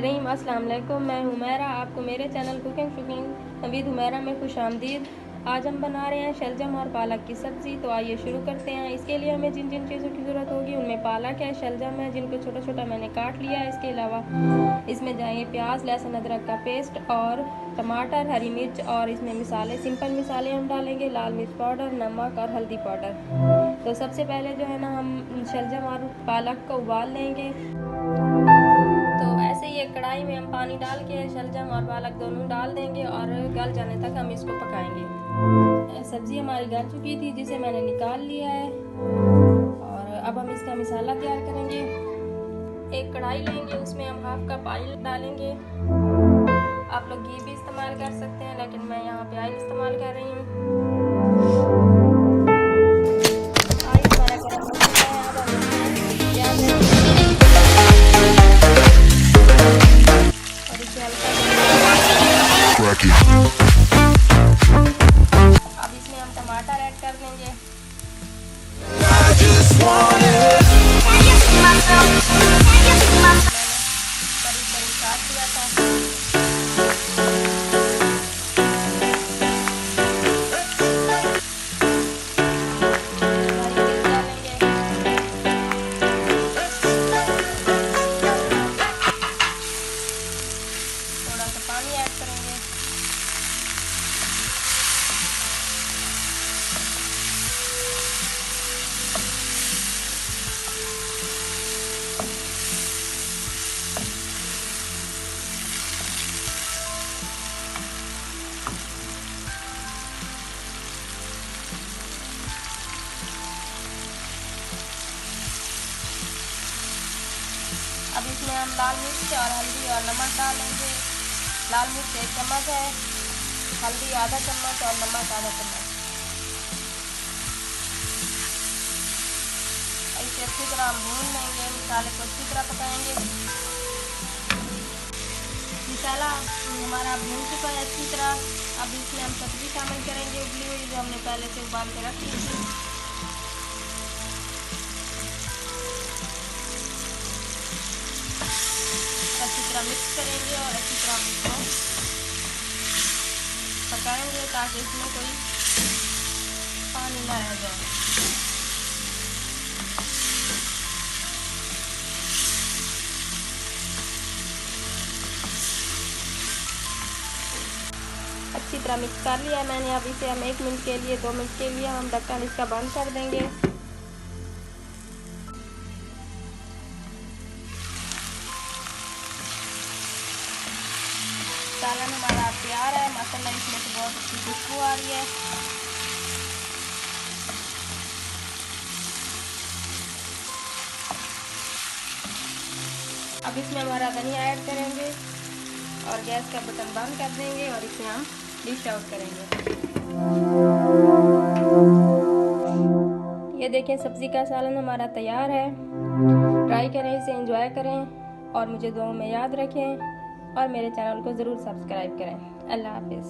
बिस्मिल्लाहिर्रहमानिर्रहीम। अस्सलाम वालेकुम। मैं हुमैरा, आपको मेरे चैनल कुकिंग विद हुमैरा में खुश आमदीद। आज हम बना रहे हैं शलजम और पालक की सब्ज़ी। तो आइए शुरू करते हैं। इसके लिए हमें जिन जिन चीज़ों की ज़रूरत होगी उनमें पालक है, शलजम है जिनको छोटा छोटा मैंने काट लिया है। इसके अलावा इसमें जाएंगे प्याज, लहसुन, अदरक का पेस्ट और टमाटर, हरी मिर्च, और इसमें मिसाले, सिंपल मिसाले हम डालेंगे, लाल मिर्च पाउडर, नमक और हल्दी पाउडर। तो सबसे पहले जो है ना हम शलजम और पालक को उबाल लेंगे। तो ऐसे ही एक कढ़ाई में हम पानी डाल के शलजम और पालक दोनों डाल देंगे और गल जाने तक हम इसको पकाएंगे। सब्ज़ी हमारी गल चुकी थी जिसे मैंने निकाल लिया है और अब हम इसका मसाला तैयार करेंगे। एक कढ़ाई लेंगे, उसमें हम हाफ कप ऑयल डालेंगे। आप लोग घी भी इस्तेमाल कर सकते हैं लेकिन मैं यहाँ पे ऑयल इस्तेमाल कर रही हूँ। ऑयल हमारा गर्म हो चुका है। अब हम इसमें प्याज और इसे हल्का अब इसमें हम टमाटर ऐड कर देंगे। करीब करीब काट दिया था। थोड़ा सा पानी ऐड करेंगे। अब इसमें हम लाल मिर्च और हल्दी और नमक डालेंगे। लाल मिर्च 1 चम्मच है, हल्दी आधा चम्मच और नमक आधा चम्मच। इसे अच्छी तरह हम भून लेंगे, मसाले को अच्छी तरह पकाएंगे। मसाला हमारा भून चुका है अच्छी तरह। अब इसमें हम सब्जी शामिल करेंगे, उबली हुई जो हमने पहले से उबाल के रखी थी। अच्छी तरह मिक्स करेंगे और अच्छी तरह हम इसको पकाएंगे ताकि इसमें कोई पानी ना रह जाए। अच्छी तरह मिक्स कर लिया मैंने। अब इसे हम 1 मिनट के लिए 2 मिनट के लिए हम ढक्कन इसका बंद कर देंगे। सालन हमारा तैयार है माशाल्लाह। इसमें से बहुत अच्छी खुशबू आ रही है। अब इसमें हमारा धनिया ऐड करेंगे और गैस का बटन बंद कर देंगे और इसे हम डिश आउट करेंगे। ये देखें, सब्ज़ी का सालन हमारा तैयार है। ट्राई करें, इसे एंजॉय करें और मुझे दुआओं में याद रखें और मेरे चैनल को ज़रूर सब्सक्राइब करें। अल्लाह हाफिज़।